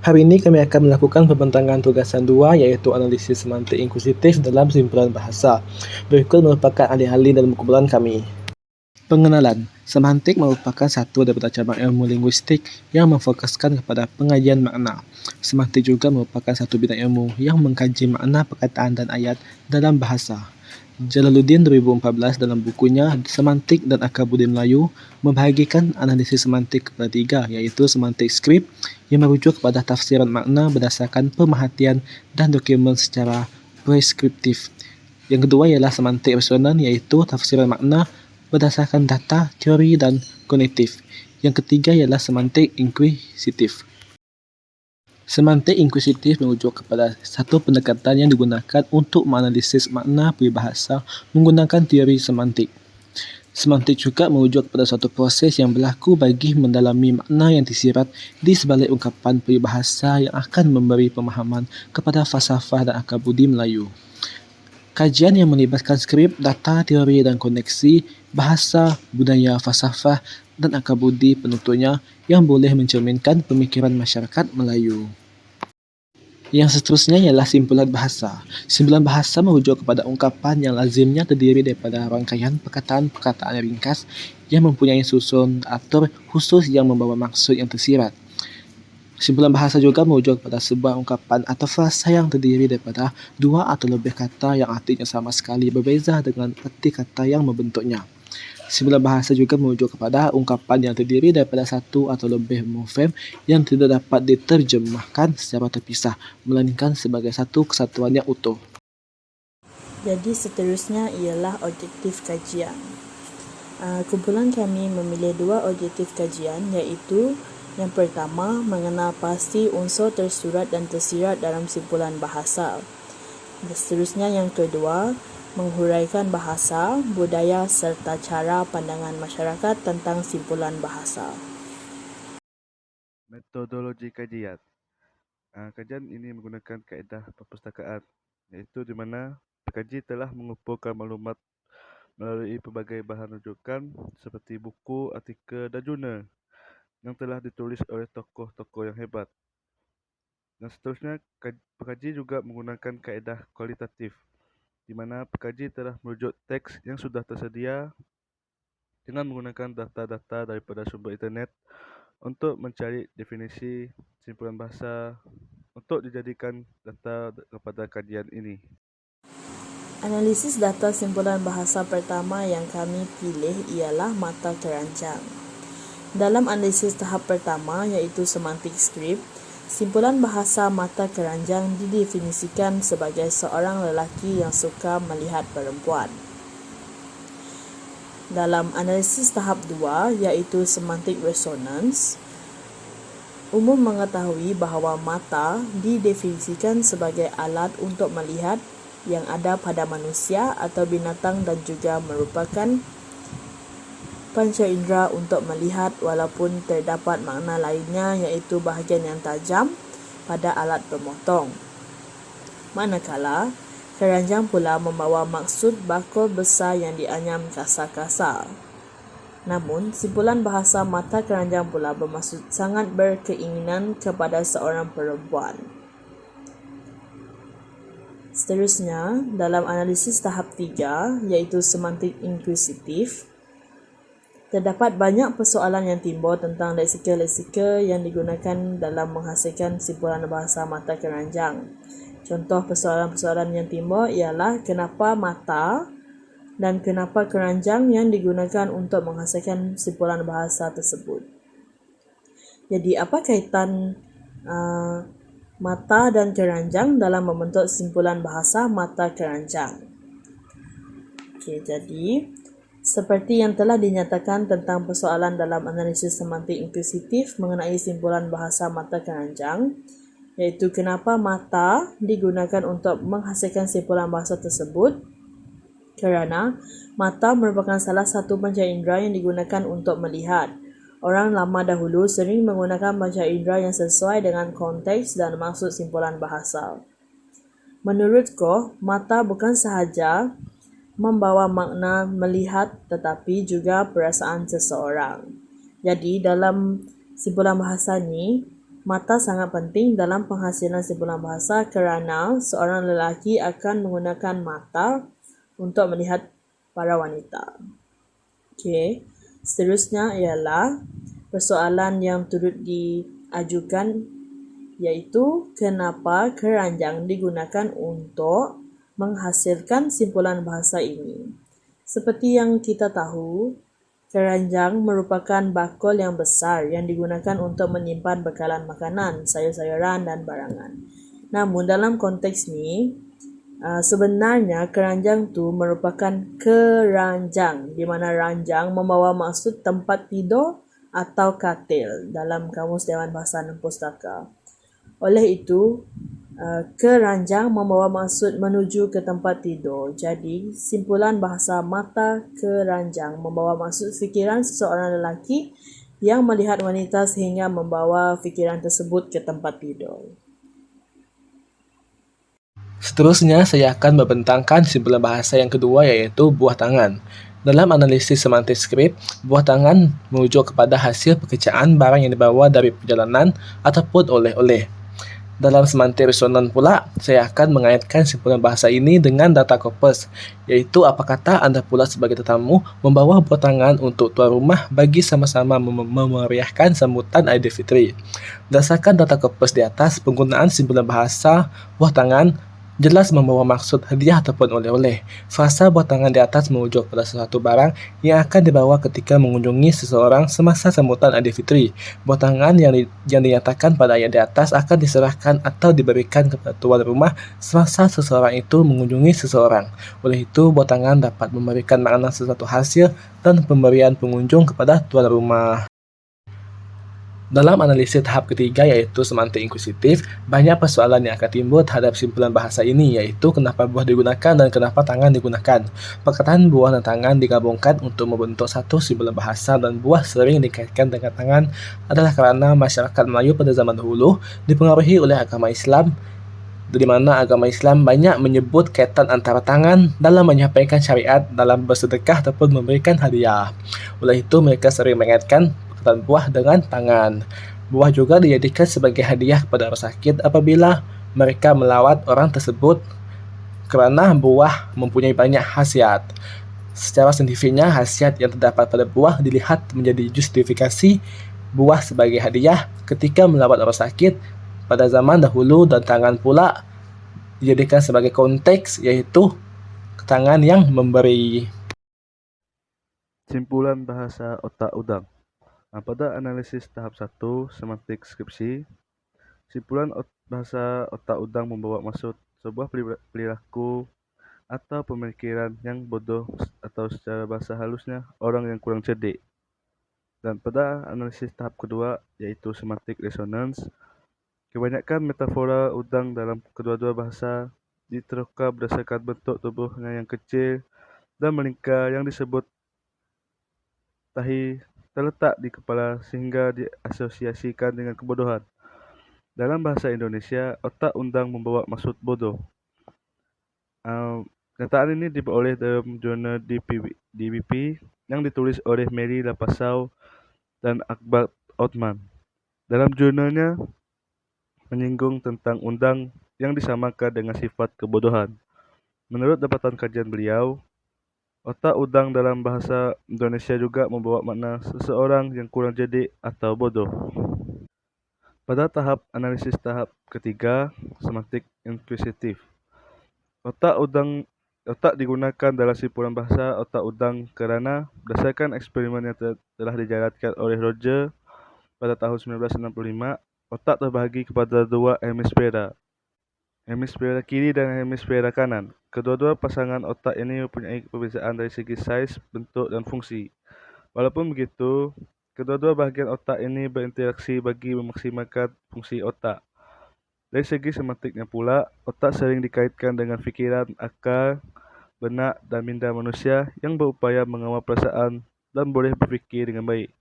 Hari ini kami akan melakukan pembentangan tugasan 2 iaitu analisis semantik inkuisitif dalam simpulan bahasa. Berikut merupakan alih-alih dalam kumpulan kami. Pengenalan. Semantik merupakan satu daripada cabang ilmu linguistik yang memfokuskan kepada pengajian makna. Semantik juga merupakan satu bidang ilmu yang mengkaji makna perkataan dan ayat dalam bahasa. Jalaluddin 2014 dalam bukunya Semantik dan Akar Budi Melayu membahagikan analisis semantik kepada 3 iaitu semantik skrip yang merujuk kepada tafsiran makna berdasarkan pemerhatian dan dokumen secara preskriptif. Yang kedua ialah semantik resonan iaitu tafsiran makna berdasarkan data, teori dan kognitif. Yang ketiga ialah semantik inkuisitif. Semantik inkuisitif merujuk kepada satu pendekatan yang digunakan untuk menganalisis makna peribahasa menggunakan teori semantik. Semantik juga merujuk kepada suatu proses yang berlaku bagi mendalami makna yang tersirat di sebalik ungkapan peribahasa yang akan memberi pemahaman kepada falsafah dan akar budi Melayu. Kajian yang melibatkan skrip, data, teori dan koneksi, bahasa, budaya, falsafah dan akar budi penuturnya yang boleh mencerminkan pemikiran masyarakat Melayu. Yang seterusnya ialah simpulan bahasa. Simpulan bahasa merujuk kepada ungkapan yang lazimnya terdiri daripada rangkaian perkataan-perkataan ringkas yang mempunyai susun atur khusus yang membawa maksud yang tersirat. Simpulan bahasa juga merujuk kepada sebuah ungkapan atau frasa yang terdiri daripada 2 atau lebih kata yang artinya sama sekali berbeza dengan erti kata yang membentuknya. Simpulan bahasa juga merujuk kepada ungkapan yang terdiri daripada 1 atau lebih morfem yang tidak dapat diterjemahkan secara terpisah, melainkan sebagai satu kesatuan yang utuh. Jadi seterusnya ialah objektif kajian. Kumpulan kami memilih 2 objektif kajian iaitu yang pertama, mengenal pasti unsur tersurat dan tersirat dalam simpulan bahasa. Seterusnya yang kedua, menghuraikan bahasa, budaya serta cara pandangan masyarakat tentang simpulan bahasa. Metodologi kajian. Kajian ini menggunakan kaedah perpustakaan, iaitu di mana pekaji telah mengumpulkan maklumat melalui pelbagai bahan rujukan seperti buku, artikel dan jurnal yang telah ditulis oleh tokoh-tokoh yang hebat. Dan seterusnya, pekaji juga menggunakan kaedah kualitatif, di mana pekaji telah merujuk teks yang sudah tersedia dengan menggunakan data-data daripada sumber internet untuk mencari definisi simpulan bahasa untuk dijadikan data kepada kajian ini. Analisis data simpulan bahasa pertama yang kami pilih ialah mata keranjang. Dalam analisis tahap pertama iaitu semantik skrip, simpulan bahasa mata keranjang didefinisikan sebagai seorang lelaki yang suka melihat perempuan. Dalam analisis tahap 2 iaitu semantik resonance, umum mengetahui bahawa mata didefinisikan sebagai alat untuk melihat yang ada pada manusia atau binatang dan juga merupakan panca indera untuk melihat walaupun terdapat makna lainnya iaitu bahagian yang tajam pada alat pemotong. Manakala, keranjang pula membawa maksud bakul besar yang dianyam kasar-kasar. Namun, simpulan bahasa mata keranjang pula bermaksud sangat berkeinginan kepada seorang perempuan. Seterusnya, dalam analisis tahap 3 iaitu semantik inkuisitif, terdapat banyak persoalan yang timbul tentang leksika-leksika yang digunakan dalam menghasilkan simpulan bahasa mata keranjang. Contoh persoalan-persoalan yang timbul ialah kenapa mata dan kenapa keranjang yang digunakan untuk menghasilkan simpulan bahasa tersebut. Jadi, apa kaitan mata dan keranjang dalam membentuk simpulan bahasa mata keranjang? Jadi seperti yang telah dinyatakan tentang persoalan dalam analisis semantik inkuisitif mengenai simpulan bahasa mata keranjang, iaitu kenapa mata digunakan untuk menghasilkan simpulan bahasa tersebut, kerana mata merupakan salah satu panca indera yang digunakan untuk melihat. Orang lama dahulu sering menggunakan panca indera yang sesuai dengan konteks dan maksud simpulan bahasa. Menurutku, mata bukan sahaja membawa makna melihat tetapi juga perasaan seseorang. Jadi dalam simpulan bahasa ni, Mata sangat penting dalam penghasilan simpulan bahasa kerana seorang lelaki akan menggunakan mata untuk melihat para wanita. Okey, seterusnya ialah persoalan yang turut diajukan iaitu kenapa keranjang digunakan untuk menghasilkan simpulan bahasa ini. Seperti yang kita tahu, keranjang merupakan bakul yang besar yang digunakan untuk menyimpan bekalan makanan, sayur-sayuran dan barangan. Namun dalam konteks ni, sebenarnya keranjang tu merupakan keranjang, di mana ranjang membawa maksud tempat tidur atau katil dalam Kamus Dewan Bahasa dan Pustaka. Oleh itu, keranjang membawa maksud menuju ke tempat tidur. Jadi, simpulan bahasa mata keranjang membawa maksud fikiran seseorang lelaki yang melihat wanita sehingga membawa fikiran tersebut ke tempat tidur. Seterusnya, saya akan membentangkan simpulan bahasa yang kedua iaitu buah tangan. Dalam analisis semantik skrip, buah tangan merujuk kepada hasil pekerjaan barang yang dibawa dari perjalanan ataupun oleh-oleh. Dalam semantik resonan pula, saya akan mengaitkan simpulan bahasa ini dengan data korpus, iaitu apa kata anda pula sebagai tetamu membawa buah tangan untuk tuan rumah bagi sama-sama memeriahkan sambutan Aidilfitri. Berdasarkan data korpus di atas, penggunaan simpulan bahasa buah tangan jelas membawa maksud hadiah ataupun oleh-oleh. Frasa buah tangan di atas merujuk pada sesuatu barang yang akan dibawa ketika mengunjungi seseorang semasa sambutan Aidilfitri. Buah tangan yang dinyatakan pada ayat di atas akan diserahkan atau diberikan kepada tuan rumah semasa seseorang itu mengunjungi seseorang. Oleh itu, buah tangan dapat memberikan makna sesuatu hasil dan pemberian pengunjung kepada tuan rumah. Dalam analisis tahap ketiga iaitu semantik inkuisitif, banyak persoalan yang akan timbul terhadap simpulan bahasa ini iaitu kenapa buah digunakan dan kenapa tangan digunakan. Perkataan buah dan tangan digabungkan untuk membentuk satu simpulan bahasa dan buah sering dikaitkan dengan tangan adalah kerana masyarakat Melayu pada zaman dahulu dipengaruhi oleh agama Islam, di mana agama Islam banyak menyebut kaitan antara tangan dalam menyampaikan syariat, dalam bersedekah ataupun memberikan hadiah. Oleh itu, mereka sering mengaitkan perkataan buah dengan tangan. Buah juga dijadikan sebagai hadiah kepada orang sakit apabila mereka melawat orang tersebut kerana buah mempunyai banyak khasiat. Secara saintifiknya, khasiat yang terdapat pada buah dilihat menjadi justifikasi buah sebagai hadiah ketika melawat orang sakit pada zaman dahulu, dan tangan pula dijadikan sebagai konteks iaitu tangan yang memberi. Simpulan bahasa otak udang. Pada analisis tahap 1 semantik skripsi, simpulan bahasa otak udang membawa maksud sebuah perilaku atau pemikiran yang bodoh atau secara bahasa halusnya orang yang kurang cerdik. Dan pada analisis tahap kedua iaitu semantik resonance, kebanyakan metafora udang dalam kedua-dua bahasa diterka berdasarkan bentuk tubuhnya yang kecil dan melingkar yang disebut tahi terletak di kepala sehingga diasosiasikan dengan kebodohan. Dalam bahasa Indonesia, otak undang membawa maksud bodoh. Kenyataan ini diperoleh dalam jurnal DBP yang ditulis oleh Mary Lapasau dan Akbar Othman. Dalam jurnalnya menyinggung tentang undang yang disamakan dengan sifat kebodohan. Menurut dapatan kajian beliau, otak udang dalam bahasa Indonesia juga membawa makna seseorang yang kurang cerdik atau bodoh. Pada tahap analisis tahap ketiga, semantik inkuisitif. Otak digunakan dalam simpulan bahasa otak udang kerana berdasarkan eksperimen yang telah dijalankan oleh Roger pada tahun 1965, otak terbahagi kepada dua hemisfera, hemisfera kiri dan hemisfera kanan. Kedua-dua pasangan otak ini mempunyai perbezaan dari segi saiz, bentuk dan fungsi. Walaupun begitu, kedua-dua bahagian otak ini berinteraksi bagi memaksimalkan fungsi otak. Dari segi semantiknya pula, otak sering dikaitkan dengan fikiran, akal, benak dan minda manusia yang berupaya mengawal perasaan dan boleh berfikir dengan baik.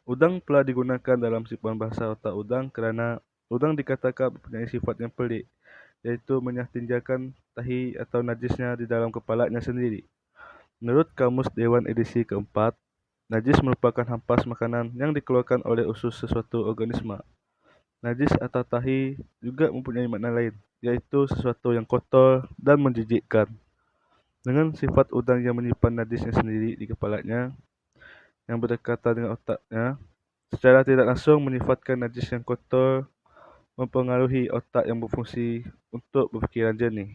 Udang pula digunakan dalam simpulan bahasa otak udang kerana udang dikatakan mempunyai sifat yang pelik, iaitu menyatinjakan tahi atau najisnya di dalam kepalanya sendiri. Menurut Kamus Dewan edisi keempat, najis merupakan hampas makanan yang dikeluarkan oleh usus sesuatu organisme. Najis atau tahi juga mempunyai makna lain, yaitu sesuatu yang kotor dan menjijikkan. Dengan sifat udang yang menyimpan najisnya sendiri di kepalanya, yang berdekatan dengan otaknya, secara tidak langsung menyifatkan najis yang kotor mempengaruhi otak yang berfungsi untuk berfikiran jernih.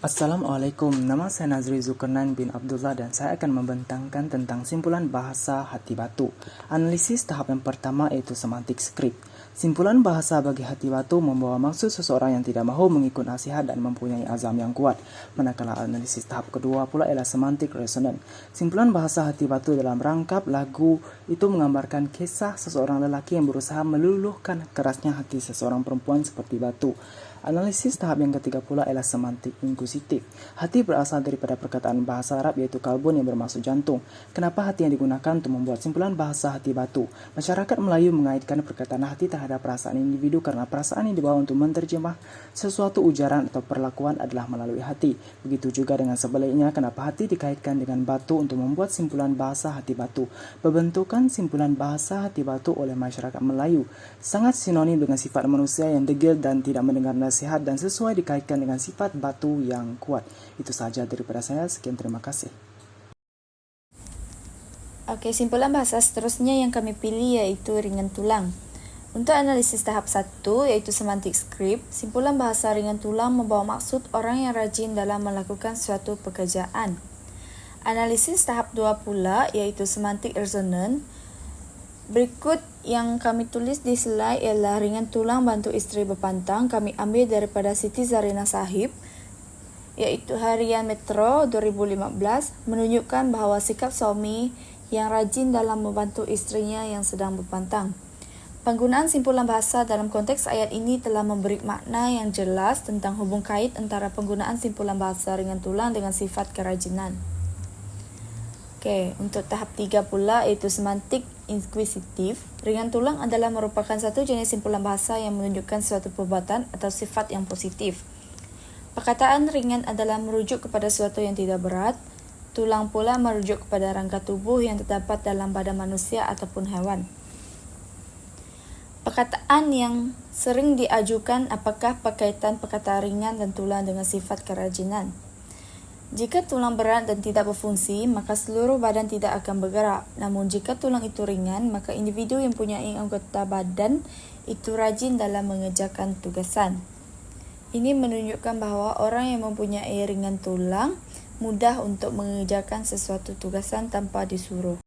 Assalamualaikum, nama saya Nazri Zulkarnain bin Abdullah dan saya akan membentangkan tentang simpulan bahasa hati batu. Analisis tahap yang pertama yaitu semantik skrip. Simpulan bahasa bagi hati batu membawa maksud seseorang yang tidak mahu mengikut nasihat dan mempunyai azam yang kuat. Manakala analisis tahap kedua pula ialah semantik resonan. Simpulan bahasa hati batu dalam rangkap lagu itu menggambarkan kisah seseorang lelaki yang berusaha meluluhkan kerasnya hati seseorang perempuan seperti batu. Analisis tahap yang ketiga pula ialah semantik inkusitif. Hati berasal daripada perkataan bahasa Arab iaitu kalbun yang bermaksud jantung. Kenapa hati yang digunakan untuk membuat simpulan bahasa hati batu? Masyarakat Melayu mengaitkan perkataan hati terhadap perasaan individu karena perasaan yang dibawa untuk menerjemah sesuatu ujaran atau perlakuan adalah melalui hati. Begitu juga dengan sebaliknya, kenapa hati dikaitkan dengan batu untuk membuat simpulan bahasa hati batu. Pembentukan simpulan bahasa hati batu oleh masyarakat Melayu sangat sinonim dengan sifat manusia yang degil dan tidak mendengar nasihat dan sesuai dikaitkan dengan sifat batu yang kuat. Itu sahaja daripada saya. Sekian, terima kasih. Oke, simpulan bahasa seterusnya yang kami pilih yaitu ringan tulang. Untuk analisis tahap 1 yaitu semantik skrip, simpulan bahasa ringan tulang membawa maksud orang yang rajin dalam melakukan suatu pekerjaan. Analisis tahap 2 pula yaitu semantik resonan. Berikut yang kami tulis di slide ialah ringan tulang bantu isteri berpantang. Kami ambil daripada Siti Zarina Sahib, iaitu Harian Metro 2015, menunjukkan bahawa sikap suami yang rajin dalam membantu isterinya yang sedang berpantang. Penggunaan simpulan bahasa dalam konteks ayat ini telah memberi makna yang jelas tentang hubung kait antara penggunaan simpulan bahasa ringan tulang dengan sifat kerajinan. Okey, untuk tahap 3 pula iaitu semantik inkuisitif. Ringan tulang adalah merupakan satu jenis simpulan bahasa yang menunjukkan suatu perbuatan atau sifat yang positif. Perkataan ringan adalah merujuk kepada sesuatu yang tidak berat. Tulang pula merujuk kepada rangka tubuh yang terdapat dalam badan manusia ataupun haiwan. Perkataan yang sering diajukan apakah berkaitan perkataan ringan dan tulang dengan sifat kerajinan. Jika tulang berat dan tidak berfungsi, maka seluruh badan tidak akan bergerak. Namun jika tulang itu ringan, maka individu yang mempunyai anggota badan itu rajin dalam mengerjakan tugasan. Ini menunjukkan bahawa orang yang mempunyai ringan tulang mudah untuk mengerjakan sesuatu tugasan tanpa disuruh.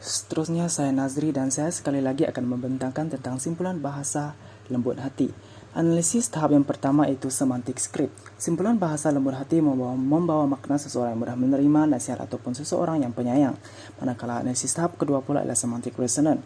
Seterusnya saya Nazri dan saya sekali lagi akan membentangkan tentang simpulan bahasa lembut hati. Analisis tahap yang pertama itu semantik skrip. Simpulan bahasa lembut hati membawa makna seseorang yang mudah menerima nasihat ataupun seseorang yang penyayang. Manakala analisis tahap kedua pula adalah semantik resonan.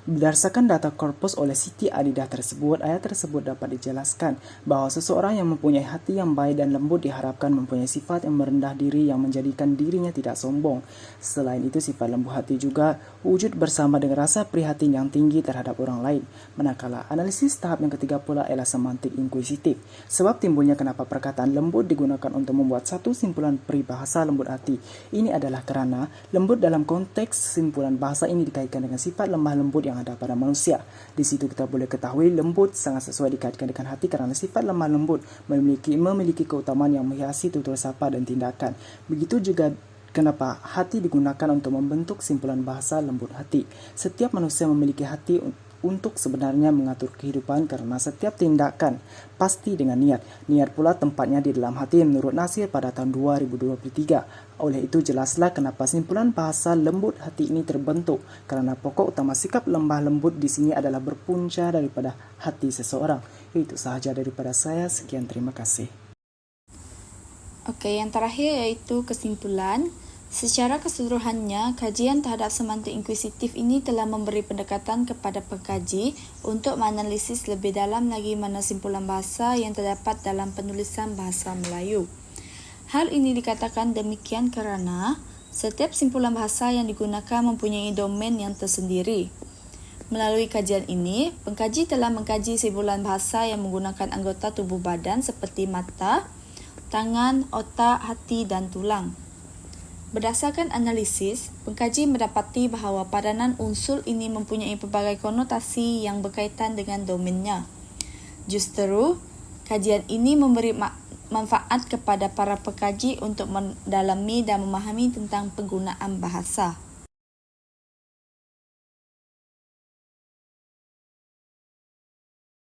Berdasarkan data korpus oleh Siti Adidah tersebut, ayat tersebut dapat dijelaskan bahawa seseorang yang mempunyai hati yang baik dan lembut diharapkan mempunyai sifat yang merendah diri yang menjadikan dirinya tidak sombong. Selain itu, sifat lembut hati juga wujud bersama dengan rasa prihatin yang tinggi terhadap orang lain. Manakala analisis tahap yang ketiga pula ialah semantik inkuisitif. Sebab timbulnya kenapa perkataan lembut digunakan untuk membuat satu simpulan peribahasa lembut hati. Ini adalah kerana lembut dalam konteks simpulan bahasa ini dikaitkan dengan sifat lemah lembut yang ada pada manusia. Di situ kita boleh ketahui lembut sangat sesuai dikaitkan dengan hati kerana sifat lemah lembut memiliki keutamaan yang menghiasi tutur sapa dan tindakan. Begitu juga kenapa hati digunakan untuk membentuk simpulan bahasa lembut hati. Setiap manusia memiliki hati untuk sebenarnya mengatur kehidupan kerana setiap tindakan pasti dengan niat. Niat pula tempatnya di dalam hati menurut Nasir pada tahun 2023. Oleh itu jelaslah kenapa simpulan bahasa lembut hati ini terbentuk kerana pokok utama sikap lemah lembut di sini adalah berpunca daripada hati seseorang. Itu sahaja daripada saya. Sekian, terima kasih. Okey, yang terakhir iaitu kesimpulan. Secara keseluruhannya, kajian terhadap semantik inkuisitif ini telah memberi pendekatan kepada pengkaji untuk menganalisis lebih dalam lagi mana simpulan bahasa yang terdapat dalam penulisan bahasa Melayu. Hal ini dikatakan demikian kerana setiap simpulan bahasa yang digunakan mempunyai domain yang tersendiri. Melalui kajian ini, pengkaji telah mengkaji simpulan bahasa yang menggunakan anggota tubuh badan seperti mata, tangan, otak, hati dan tulang. Berdasarkan analisis, pengkaji mendapati bahawa padanan unsur ini mempunyai pelbagai konotasi yang berkaitan dengan domennya. Justeru, kajian ini memberi manfaat kepada para pengkaji untuk mendalami dan memahami tentang penggunaan bahasa.